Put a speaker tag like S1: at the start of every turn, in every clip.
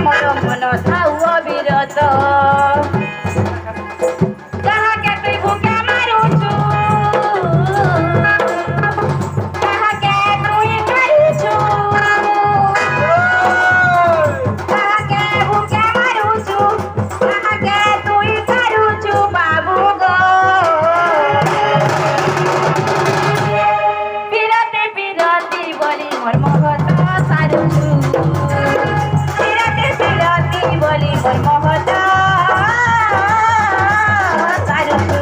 S1: मोर मन थाउ अविरत कहाँ के तुई भूखा मारुछु कहाँ के तुई मारुछु कहाँ के भूखा मारुछु कहाँ के तुई मारुछु बाबू गो पिरते पिरती बोली मोर महत सारुछु पिरते पिरती बोली मोर महत सारुछु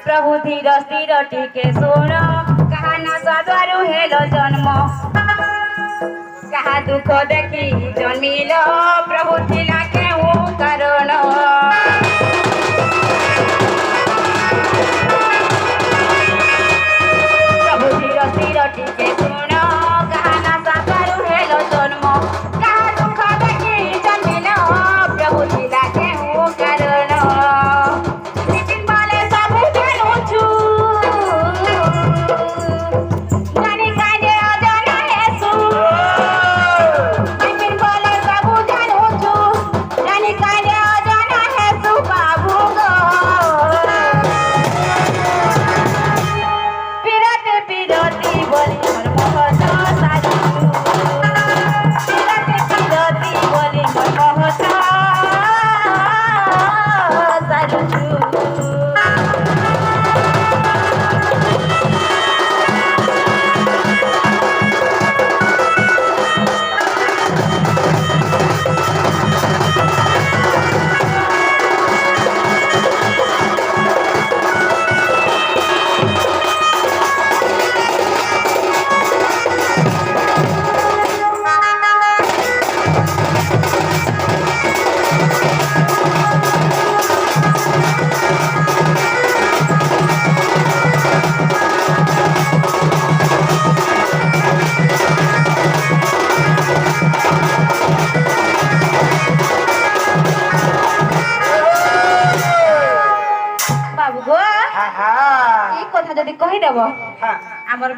S1: प्रभु धीर स्थिर टिके सोन कहा न सद्वारु हेलो जन्म कहा दुख देखि जन्मिल प्रभु थिला केहु कारण प्रभु धीर स्थिर टिके सोन कहा न सद्वारु हेलो जन्म कहा दुख देखि जन्मिल प्रभु थिला केहु कारण কথা যদি কহিদেব আমার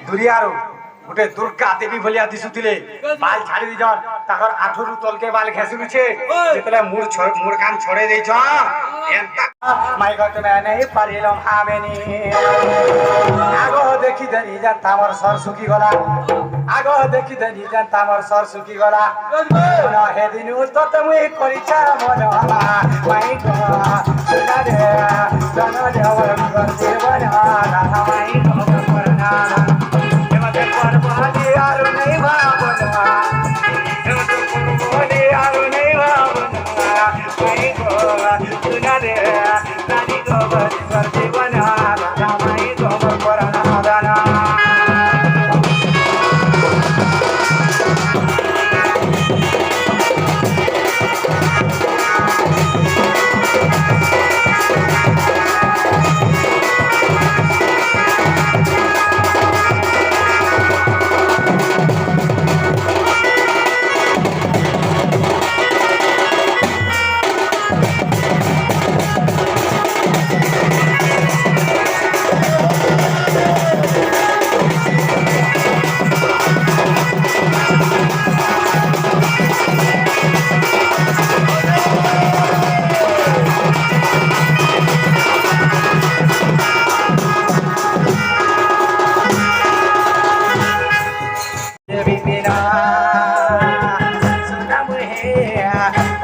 S2: दुरियारो गोटे दुर्गा देवी भलिया दिसुतिले बाल छाड़ी दिजन ताकर आठुरु तलके बाल घेसुचे जेतले मुड़ कान छोड़े देछ एंता माय गट में नहीं पारिलम आमेनी आगो देखि देनी जान तामर सर सुकी गला आगो देखि देनी जान तामर सर सुकी गला न हे दिनु तो तमुई करिछा मन माय गो सुना दे जन देवर गंजे बना माय गो करना परवादी यार नहीं भावना परवादी यार नहीं भावना माई को सुना दे नानी को बड़ी जीवना माई को करना दाना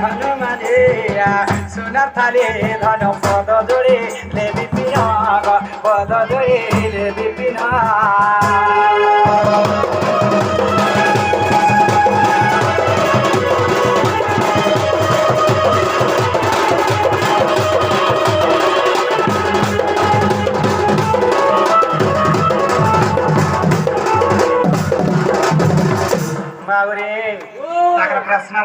S2: হনুমানে সোনার থালে ধন পদ জোড়ে লে বিপিন পদ জোড়ে লে বিপিন बाबरे प्रश्न